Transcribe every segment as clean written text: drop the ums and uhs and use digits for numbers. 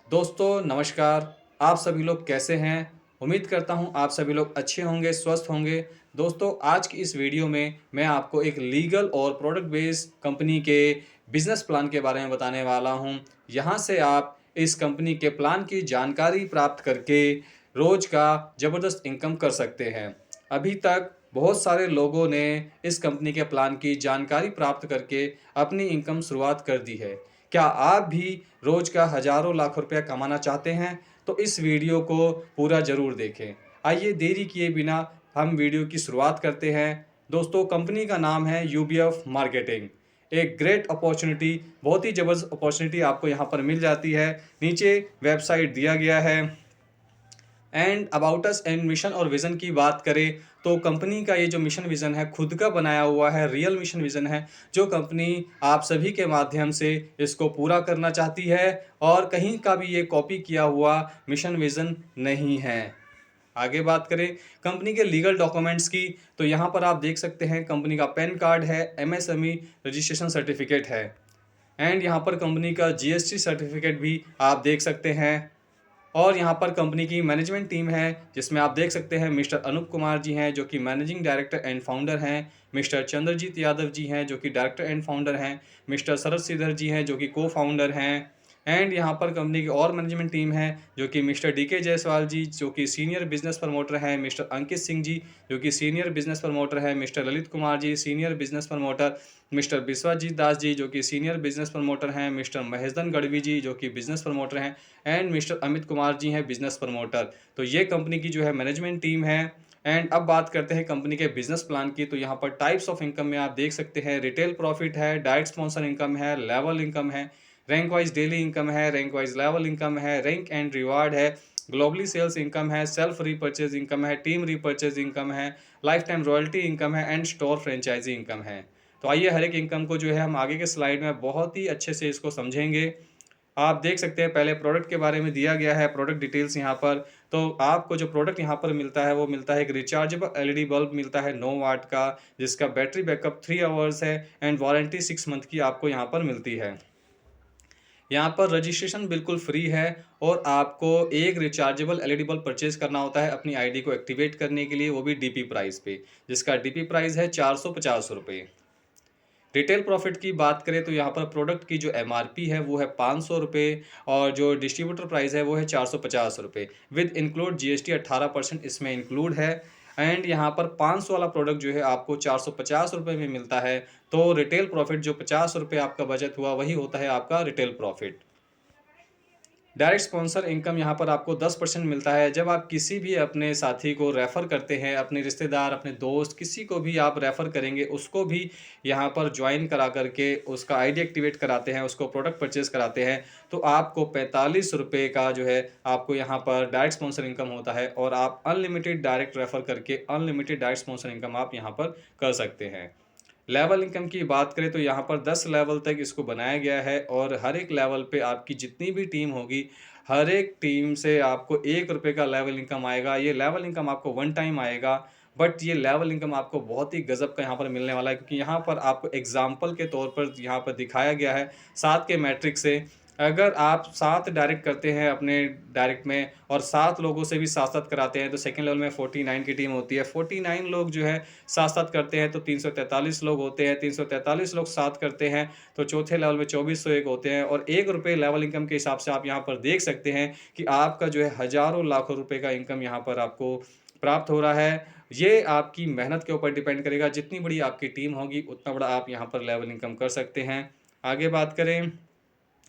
दोस्तों नमस्कार। आप सभी लोग कैसे हैं? उम्मीद करता हूं आप सभी लोग अच्छे होंगे, स्वस्थ होंगे। दोस्तों आज की इस वीडियो में मैं आपको एक लीगल और प्रोडक्ट बेस्ड कंपनी के बिजनेस प्लान के बारे में बताने वाला हूं। यहां से आप इस कंपनी के प्लान की जानकारी प्राप्त करके रोज का ज़बरदस्त इनकम कर सकते हैं। अभी तक बहुत सारे लोगों ने इस कंपनी के प्लान की जानकारी प्राप्त करके अपनी इनकम शुरुआत कर दी है। क्या आप भी रोज का हजारों लाख रुपया कमाना चाहते हैं? तो इस वीडियो को पूरा ज़रूर देखें। आइए देरी किए बिना हम वीडियो की शुरुआत करते हैं। दोस्तों कंपनी का नाम है यूबीएफ मार्केटिंग। एक ग्रेट अपॉर्चुनिटी, बहुत ही ज़बरदस्त अपॉर्चुनिटी आपको यहाँ पर मिल जाती है। नीचे वेबसाइट दिया गया है। And about us and mission और विज़न की बात करें तो कंपनी का ये जो मिशन विज़न है खुद का बनाया हुआ है, रियल मिशन विज़न है जो कंपनी आप सभी के माध्यम से इसको पूरा करना चाहती है और कहीं का भी ये कॉपी किया हुआ मिशन विज़न नहीं है। आगे बात करें कंपनी के लीगल डॉक्यूमेंट्स की तो यहाँ पर आप देख सकते हैं कंपनी का पैन कार्ड है, एमएसएमई रजिस्ट्रेशन सर्टिफिकेट है एंड यहाँ पर कंपनी का जीएसटी सर्टिफिकेट भी आप देख सकते हैं। और यहाँ पर कंपनी की मैनेजमेंट टीम है जिसमें आप देख सकते हैं मिस्टर अनूप कुमार जी हैं जो कि मैनेजिंग डायरेक्टर एंड फाउंडर हैं, मिस्टर चंद्रजीत यादव जी हैं जो कि डायरेक्टर एंड फाउंडर हैं, मिस्टर शरद श्रीधर जी हैं जो कि को फाउंडर हैं एंड यहाँ पर कंपनी की और मैनेजमेंट टीम है जो कि मिस्टर डीके जायसवाल जी जो कि सीनियर बिजनेस प्रमोटर हैं, मिस्टर अंकित सिंह जी जो कि सीनियर बिजनेस प्रमोटर हैं, mister Lalit Kumar ji senior business promoter, mister Vishwajit Das ji जो कि सीनियर बिजनेस प्रमोटर हैं, मिस्टर महेशदन गढ़वी जी जो कि बिजनेस प्रमोटर हैं एंड मिस्टर अमित कुमार जी हैं बिजनेस प्रमोटर। तो ये कंपनी की जो है मैनेजमेंट टीम है। एंड अब बात करते हैं कंपनी के बिजनेस प्लान की तो यहाँ पर टाइप्स ऑफ इनकम में आप देख सकते हैं रिटेल प्रॉफिट है, डायरेक्ट स्पॉन्सर इनकम है, लेवल इनकम है, रैंक वाइज डेली इनकम है, रैंक वाइज लेवल इनकम है, रैंक एंड रिवार्ड है, ग्लोबली सेल्स इनकम है, सेल्फ रीपर्चेज इनकम है, टीम रीपर्चेज इनकम है, लाइफ टाइम रॉयल्टी इनकम है एंड स्टोर फ्रेंचाइजी इनकम है। तो आइए हर एक इनकम को जो है हम आगे के स्लाइड में बहुत ही अच्छे से इसको समझेंगे। आप देख सकते हैं पहले प्रोडक्ट के बारे में दिया गया है, प्रोडक्ट डिटेल्स यहाँ पर। तो आपको जो प्रोडक्ट यहाँ पर मिलता है वो मिलता है एक रिचार्जेबल एलईडी बल्ब मिलता है 9 वाट का जिसका बैटरी बैकअप 3 आवर्स है एंड वारंटी 6 मंथ की आपको यहाँ पर मिलती है। यहाँ पर रजिस्ट्रेशन बिल्कुल फ्री है और आपको एक रिचार्जेबल एलईडी बल्ब परचेज करना होता है अपनी आईडी को एक्टिवेट करने के लिए, वो भी डीपी प्राइस पे, जिसका डीपी प्राइस है 450 रुपये। रिटेल प्रॉफिट की बात करें तो यहाँ पर प्रोडक्ट की जो एमआरपी है वो है 500 रुपये और जो डिस्ट्रीब्यूटर प्राइस है वो है 450 रुपये। विद इंक्लूड जीएसटी 18% इसमें इंक्लूड है एंड यहाँ पर 500 वाला प्रोडक्ट जो है आपको 450 रुपये में मिलता है। तो रिटेल प्रॉफिट जो 50 रुपये आपका बचत हुआ वही होता है आपका retail profit. Direct sponsor income यहाँ पर आपको 10% मिलता है जब आप किसी भी अपने साथी को रेफ़र करते हैं, अपने रिश्तेदार, अपने दोस्त, किसी को भी आप रेफ़र करेंगे उसको भी यहाँ पर ज्वाइन करा करके उसका आईडी एक्टिवेट कराते हैं, उसको प्रोडक्ट परचेज़ कराते हैं तो आपको 45 रुपये का जो है आपको यहाँ पर डायरेक्ट स्पॉन्सर इनकम होता है और आप अनलिमिटेड डायरेक्ट रेफ़र करके अनलिमिटेड डायरेक्ट स्पॉन्सर इनकम आप यहाँ पर कर सकते हैं। लेवल इनकम की बात करें तो यहाँ पर 10 लेवल तक इसको बनाया गया है और हर एक लेवल पे आपकी जितनी भी टीम होगी, हर एक टीम से आपको 1 रुपये का लेवल इनकम आएगा। ये लेवल इनकम आपको वन टाइम आएगा, बट ये लेवल इनकम आपको बहुत ही गज़ब का यहाँ पर मिलने वाला है क्योंकि यहाँ पर आपको एग्ज़ाम्पल के तौर पर यहाँ पर दिखाया गया है 7 के मैट्रिक से। अगर आप 7 डायरेक्ट करते हैं अपने डायरेक्ट में और 7 लोगों से भी साथ-साथ कराते हैं तो सेकंड लेवल में 49 की टीम होती है। 49 लोग जो है साथ-साथ करते हैं तो 343 लोग होते हैं, 343 लोग साथ करते हैं तो चौथे लेवल में 2401 होते हैं और 1 रुपये लेवल इनकम के हिसाब से आप यहाँ पर देख सकते हैं कि आपका जो है हज़ारों लाखों रुपए का इनकम यहाँ पर आपको प्राप्त हो रहा है। ये आपकी मेहनत के ऊपर डिपेंड करेगा, जितनी बड़ी आपकी टीम होगी उतना बड़ा आप यहाँ पर लेवल इनकम कर सकते हैं। आगे बात करें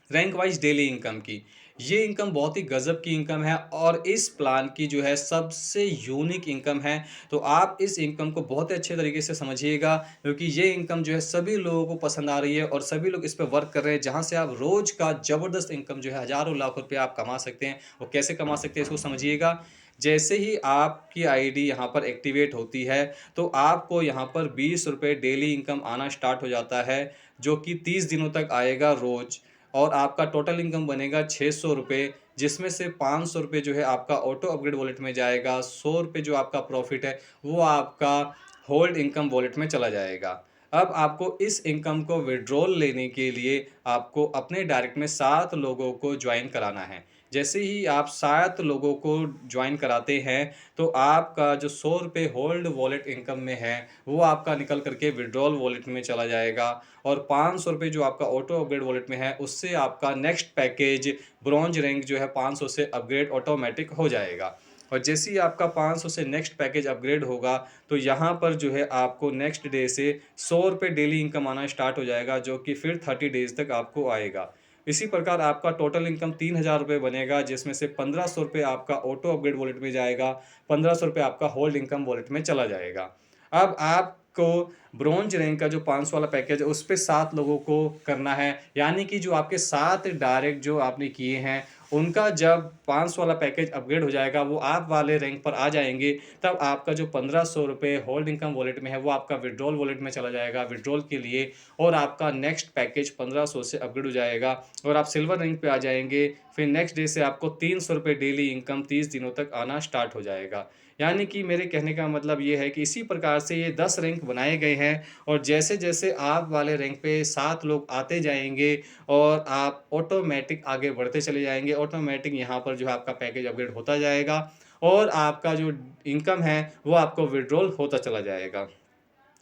रैंक वाइज डेली इनकम की, ये इनकम बहुत ही गज़ब की इनकम है और इस प्लान की जो है सबसे यूनिक इनकम है। तो आप इस इनकम को बहुत ही अच्छे तरीके से समझिएगा क्योंकि ये इनकम जो है सभी लोगों को पसंद आ रही है और सभी लोग इस पे वर्क कर रहे हैं जहाँ से आप रोज़ का ज़बरदस्त इनकम जो है हज़ारों लाख रुपये आप कमा सकते हैं। वो कैसे कमा सकते हैं इसको समझिएगा। जैसे ही आपकी आईडी यहाँ पर एक्टिवेट होती है तो आपको यहाँ पर 20 रुपये डेली इनकम आना स्टार्ट हो जाता है जो कि 30 दिनों तक आएगा रोज़ और आपका टोटल इनकम बनेगा 600 रुपये, जिसमें से 500 रुपये जो है आपका ऑटो अपग्रेड वॉलेट में जाएगा, 100 रुपये जो आपका प्रॉफिट है वो आपका होल्ड इनकम वॉलेट में चला जाएगा। अब आपको इस इनकम को विड्रॉल लेने के लिए आपको अपने डायरेक्ट में 7 लोगों को ज्वाइन कराना है। जैसे ही आप 7 लोगों को ज्वाइन कराते हैं, तो आपका जो ₹100 होल्ड वॉलेट इनकम में है, वो आपका निकल कर के विड्रॉल वॉलेट में चला जाएगा और ₹500 जो आपका ऑटो अपग्रेड वॉलेट में है, उससे आपका नेक्स्ट पैकेज ब्रॉन्ज रैंक जो है 500 से अपग्रेड ऑटोमैटिक हो जाएगा। और जैसे ही आपका 500 से नेक्स्ट पैकेज अपग्रेड होगा, तो यहाँ पर जो है आपको नेक्स्ट डे से ₹100 डेली इनकम आना स्टार्ट हो जाएगा, जो कि फिर 30 डेज़ तक आपको आएगा। इसी प्रकार आपका टोटल इनकम ₹3000 बनेगा, जिसमें से ₹1500 आपका ऑटो अपग्रेड वॉलेट में जाएगा, ₹1500 आपका होल्ड इनकम वॉलेट में चला जाएगा। अब आपको ब्रॉन्ज रैंक का जो 500 वाला पैकेज है, उस पे 7 लोगों को करना है, यानी कि जो आपके 7 डायरेक्ट जो आपने किए हैं, उनका जब 500 वाला पैकेज अपग्रेड हो जाएगा, वो आप वाले रैंक पर आ जाएँगे, तब आपका जो ₹1500 होल्ड इनकम वॉलेट में है, वो आपका विथड्रॉल वॉलेट में चला जाएगा विथड्रॉल के लिए, और आपका नेक्स्ट पैकेज 1500 से अपग्रेड हो जाएगा और आप सिल्वर रैंक पे आ जाएँगे। फिर नेक्स्ट डे से आपको ₹300 डेली इनकम 30 दिनों तक आना स्टार्ट हो जाएगा। यानी कि मेरे कहने का मतलब ये है कि इसी प्रकार से ये 10 रैंक बनाए गए हैं, और जैसे-जैसे आप वाले रैंक पे 7 लोग आते जाएँगे और आप ऑटोमैटिक आगे बढ़ते चले जाएँगे। ऑटोमैटिक यहाँ पर जो है आपका पैकेज अपग्रेड होता जाएगा और आपका जो इनकम है, वो आपको विथड्रॉल होता चला जाएगा।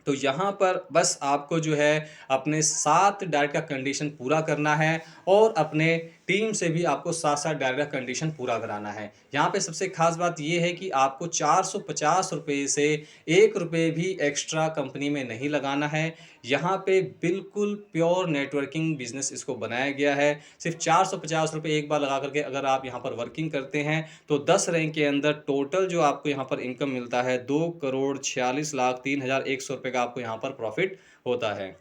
तो यहाँ पर बस आपको जो है अपने 7 डाइट का कंडीशन पूरा करना है और अपने टीम से भी आपको 7-7 डाइट का कंडीशन पूरा कराना है। यहाँ पे सबसे ख़ास बात ये है कि आपको ₹450 से ₹1 भी एक्स्ट्रा कंपनी में नहीं लगाना है। यहाँ पे बिल्कुल प्योर नेटवर्किंग बिज़नेस इसको बनाया गया है। सिर्फ़ ₹450 एक बार लगा कर के अगर आप यहाँ पर वर्किंग करते हैं, तो 10 रैंक के अंदर टोटल जो आपको यहाँ पर इनकम मिलता है, 2,46,03,100 का आपको यहाँ पर प्रॉफ़िट होता है।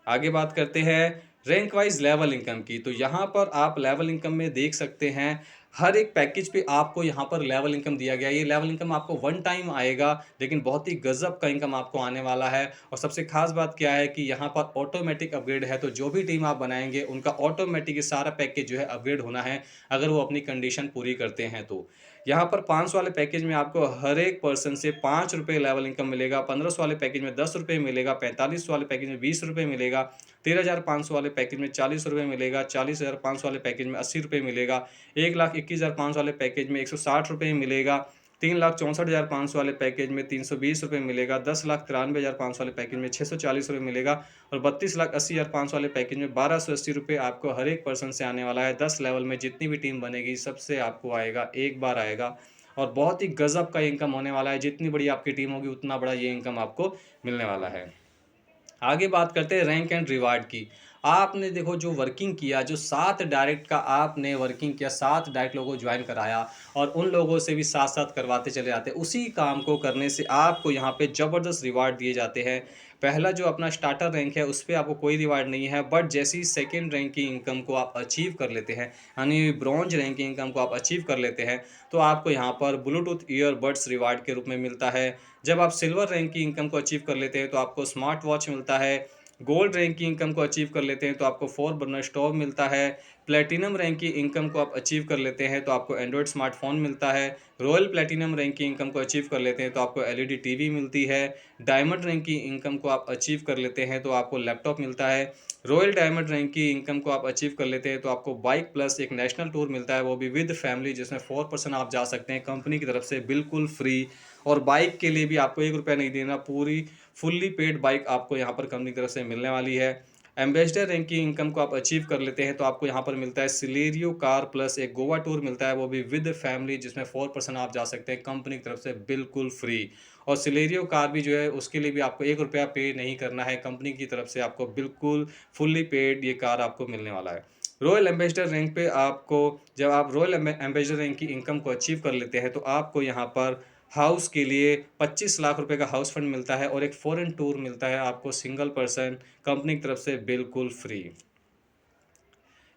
आगे बात करते हैं रैंक वाइज लेवल इनकम की। तो यहाँ पर आप लेवल इनकम में देख सकते हैं, हर एक पैकेज पे आपको यहाँ पर लेवल इनकम दिया गया है। ये लेवल इनकम आपको वन टाइम आएगा, लेकिन बहुत ही गज़ब का इनकम आपको आने वाला है। और सबसे खास बात क्या है कि यहाँ पर ऑटोमेटिक अपग्रेड है, तो जो भी टीम आप बनाएंगे उनका ऑटोमेटिक ये सारा पैकेज जो है अपग्रेड होना है, अगर वो अपनी कंडीशन पूरी करते हैं तो। यहाँ पर 500 वाले पैकेज में आपको हर एक पर्सन से ₹5 लेवल इनकम मिलेगा, 1500 वाले पैकेज में ₹10 मिलेगा, 4500 वाले पैकेज में ₹20 मिलेगा, 13,500 वाले पैकेज में ₹40 मिलेगा, 40,500 वाले पैकेज में ₹80 मिलेगा, 1,21,500 वाले पैकेज में ₹160 मिलेगा, 3,64,500 वाले पैकेज में ₹320 मिलेगा, 10,93,500 वाले पैकेज में ₹640 मिलेगा और 32,80,500 वाले पैकेज में ₹1,280 आपको हर एक पर्सन से आने वाला है। 10 लेवल में जितनी भी टीम बनेगी, सबसे आपको आएगा, एक बार आएगा और बहुत ही गज़ब का इनकम होने वाला है। जितनी बड़ी आपकी टीम होगी, उतना बड़ा ये इनकम आपको मिलने वाला है। आगे बात करते हैं रैंक एंड रिवार्ड की। आपने देखो जो वर्किंग किया, जो 7 डायरेक्ट का आपने वर्किंग किया, 7 डायरेक्ट लोगों को ज्वाइन कराया और उन लोगों से भी साथ-साथ करवाते चले जाते हैं। उसी काम को करने से आपको यहाँ पे ज़बरदस्त रिवार्ड दिए जाते हैं। पहला जो अपना स्टार्टर रैंक है, उस पे आपको कोई रिवार्ड नहीं है, बट जैसे ही सेकंड रैंक की इनकम को आप अचीव कर लेते हैं, यानी ब्रॉन्ज रैंक की इनकम को आप अचीव कर लेते हैं, तो आपको यहाँ पर ब्लूटूथ ईयरबड्स रिवार्ड के रूप में मिलता है। जब आप सिल्वर रैंक की इनकम को अचीव कर लेते हैं, तो आपको स्मार्ट वॉच मिलता है। गोल्ड रैंक की इनकम को अचीव कर लेते हैं, तो आपको 4 बर्नर स्टोव मिलता है। प्लैटिनम रैंक की इनकम को आप अचीव कर लेते हैं, तो आपको एंड्रॉयड स्मार्टफ़ोन मिलता है। रॉयल प्लैटिनम रैंक की इनकम को अचीव कर लेते हैं, तो आपको एलईडी टीवी मिलती है। डायमंड रैंक की इनकम को आप अचीव कर लेते हैं, तो आपको लैपटॉप मिलता है। रॉयल डायमंड रैंक की इनकम को आप अचीव कर लेते हैं, तो आपको बाइक प्लस एक नेशनल टूर मिलता है, वो भी विद फैमिली, जिसमें 4 पर्सन आप जा सकते हैं कंपनी की तरफ से बिल्कुल फ्री। और बाइक के लिए भी आपको ₹1 नहीं देना, पूरी फुल्ली पेड बाइक आपको यहाँ पर कंपनी की तरफ से मिलने वाली है। एम्बेसडर रैंक की इनकम को आप अचीव कर लेते हैं, तो आपको यहाँ पर मिलता है सिलेरियो कार प्लस एक गोवा टूर मिलता है, वो भी विद फैमिली, जिसमें 4 पर्सन आप जा सकते हैं कंपनी की तरफ से बिल्कुल फ्री। और सिलेरियो कार भी जो है, उसके लिए भी आपको ₹1 पे नहीं करना है, कंपनी की तरफ से आपको बिल्कुल फुल्ली पेड ये कार आपको मिलने वाला है। रॉयल एम्बेसडर रैंक पे आपको, जब आप रॉयल एम्बेसडर रैंक की इनकम को अचीव कर लेते हैं, तो आपको यहाँ पर हाउस के लिए 25 लाख रुपए का हाउस फंड मिलता है और एक फॉरेन टूर मिलता है आपको सिंगल पर्सन, कंपनी की तरफ से बिल्कुल फ्री।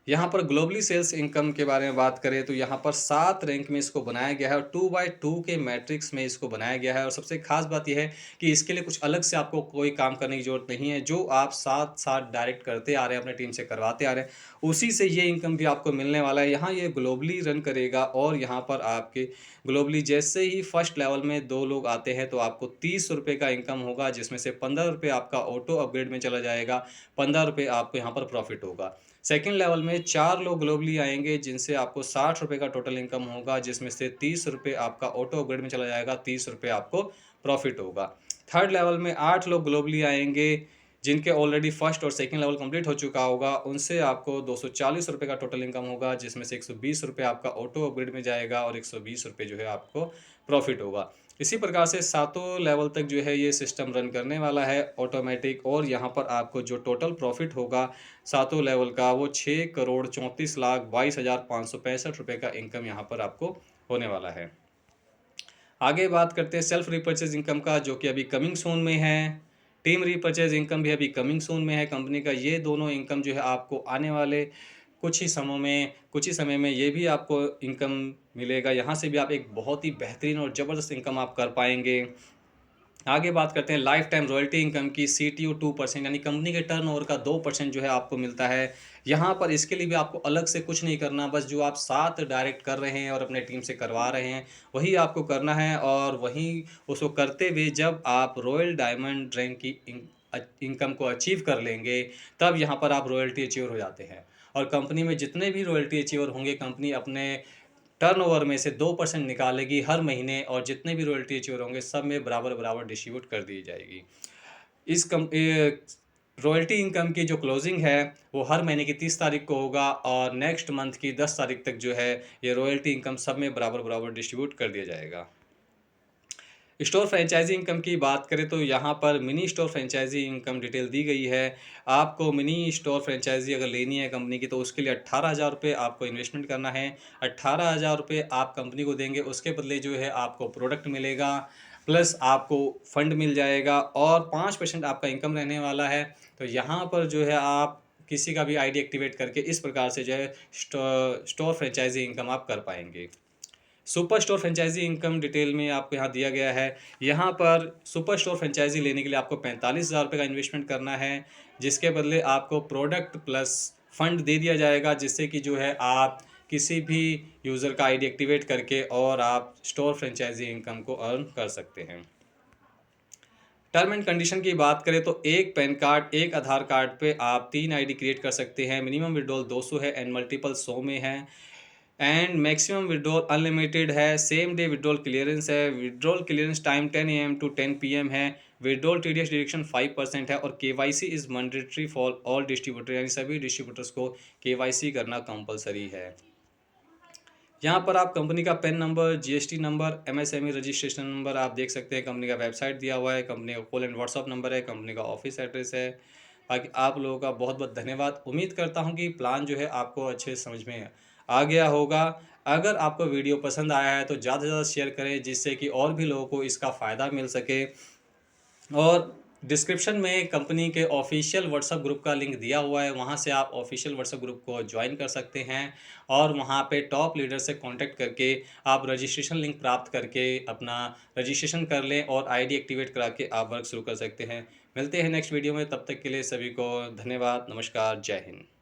यहाँ पर ग्लोबली सेल्स इनकम के बारे में बात करें तो यहाँ पर 7 रैंक में इसको बनाया गया है और 2/2 के मैट्रिक्स में इसको बनाया गया है। और सबसे खास बात यह है कि इसके लिए कुछ अलग से आपको कोई काम करने की ज़रूरत नहीं है। जो आप साथ-साथ डायरेक्ट करते आ रहे हैं, अपने टीम से करवाते आ रहे हैं, उसी से ये इनकम भी आपको मिलने वाला है। यहाँ ये ग्लोबली रन करेगा और यहाँ पर आपके ग्लोबली जैसे ही फर्स्ट लेवल में 2 लोग आते हैं तो आपको ₹30 का इनकम होगा, जिसमें से ₹15 आपका ऑटो अपग्रेड में चला जाएगा, ₹15 आपको यहाँ पर प्रॉफ़िट होगा। सेकंड लेवल में 4 लोग ग्लोबली आएँगे, जिनसे आपको ₹60 का टोटल इनकम होगा, जिसमें से ₹30 आपका ऑटो अपग्रेड में चला जाएगा, ₹30 आपको प्रॉफ़िट होगा। थर्ड लेवल में 8 लोग ग्लोबली आएँगे, जिनके ऑलरेडी फर्स्ट और सेकंड लेवल कंप्लीट हो चुका होगा, उनसे आपको ₹240 का टोटल इनकम होगा, जिसमें से ₹120 आपका ऑटो अपग्रेड में जाएगा और ₹120 जो है आपको प्रॉफ़िट होगा। इसी प्रकार से सातों लेवल तक जो है ये सिस्टम रन करने वाला है ऑटोमेटिक, और यहाँ पर आपको जो टोटल प्रॉफ़िट होगा सातों लेवल का, वो 6,34,22,565 रुपये का इनकम यहाँ पर आपको होने वाला है। आगे बात करते हैं सेल्फ रीपर्चेज इनकम का, जो कि अभी कमिंग सून में है। टीम रीपर्चेज इनकम भी अभी कमिंग सून में है कंपनी का। ये दोनों इनकम जो है आपको आने वाले कुछ ही समय में ये भी आपको इनकम मिलेगा। यहाँ से भी आप एक बहुत ही बेहतरीन और ज़बरदस्त इनकम आप कर पाएंगे। आगे बात करते हैं लाइफ टाइम रॉयल्टी इनकम की। सीटीओ 2% यानी कंपनी के टर्नओवर का 2% जो है आपको मिलता है। यहाँ पर इसके लिए भी आपको अलग से कुछ नहीं करना, बस जो आप साथ डायरेक्ट कर रहे हैं और अपने टीम से करवा रहे हैं, वही आपको करना है। और वहीं उसको करते हुए जब आप रॉयल डायमंड रैंक की इनकम को अचीव कर लेंगे, तब यहाँ पर आप रॉयल्टी अचीवर हो जाते हैं। और कंपनी में जितने भी रॉयल्टी अचीवर होंगे, कंपनी अपने टर्नओवर में से 2% निकालेगी हर महीने, और जितने भी रॉयल्टी अचीवर होंगे सब में बराबर-बराबर डिस्ट्रीब्यूट कर दी जाएगी। इस रॉयल्टी इनकम की जो क्लोजिंग है वो हर महीने की 30 तारीख को होगा, और नेक्स्ट मंथ की 10 तारीख तक जो है ये रॉयल्टी इनकम सब में बराबर-बराबर डिस्ट्रीब्यूट कर दिया जाएगा। स्टोर फ्रेंचाइजी इनकम की बात करें तो यहाँ पर mini store franchise income detail दी गई है। आपको मिनी स्टोर फ्रेंचाइजी अगर लेनी है कंपनी की, तो उसके लिए ₹18,000 आपको इन्वेस्टमेंट करना है। ₹18,000 आप कंपनी को देंगे, उसके बदले जो है आपको प्रोडक्ट मिलेगा, प्लस आपको फंड मिल जाएगा, और 5% आपका इनकम रहने वाला है। तो यहाँ पर जो है आप किसी का भी आईडी एक्टिवेट करके इस प्रकार से जो है स्टोर फ्रेंचाइजी इनकम आप कर पाएंगे। Super store franchise income detail में आपको यहाँ दिया गया है। यहाँ पर सुपर स्टोर फ्रेंचाइजी लेने के लिए आपको ₹45,000 का इन्वेस्टमेंट करना है, जिसके बदले आपको प्रोडक्ट प्लस फंड दे दिया जाएगा, जिससे कि जो है आप किसी भी यूज़र का आईडी एक्टिवेट करके और आप स्टोर फ्रेंचाइजी इनकम को अर्न कर सकते हैं। टर्म एंड कंडीशन की बात करें तो एक पैन कार्ड, एक आधार कार्ड पे आप 3 आईडी क्रिएट कर सकते हैं। मिनिमम विड्रॉल 200 है एंड मल्टीपल 100 में है, एंड मैक्सिमम विड्रॉल अनलिमिटेड है। सेम डे विड्रॉल क्लियरेंस है। Withdrawal clearance time 10 AM to 10 PM है। विड्रॉल टीडीएस डिडक्शन 5% है, और KYC is mandatory for all distributor, यानी सभी डिस्ट्रीब्यूटर्स को केवाईसी करना कंपलसरी है। यहाँ पर आप कंपनी का pan number, GST number, MSME registration number आप देख सकते हैं। कंपनी का वेबसाइट दिया हुआ है, कंपनी का कॉल एंड व्हाट्सअप नंबर है, कंपनी का ऑफिस एड्रेस है। बाकी आप लोगों का बहुत बहुत धन्यवाद। उम्मीद करता हूँ कि प्लान जो है आपको अच्छे से समझ में आ गया होगा। अगर आपको वीडियो पसंद आया है तो ज़्यादा से ज़्यादा शेयर करें, जिससे कि और भी लोगों को इसका फ़ायदा मिल सके। और डिस्क्रिप्शन में कंपनी के ऑफिशियल व्हाट्सएप ग्रुप का लिंक दिया हुआ है, वहाँ से आप ऑफिशियल व्हाट्सएप ग्रुप को ज्वाइन कर सकते हैं, और वहाँ पे टॉप लीडर से कांटेक्ट करके आप रजिस्ट्रेशन लिंक प्राप्त करके अपना रजिस्ट्रेशन कर लें, और आईडी एक्टिवेट करा के आप वर्क शुरू कर सकते हैं। मिलते हैं नेक्स्ट वीडियो में, तब तक के लिए सभी को धन्यवाद। नमस्कार, जय हिंद।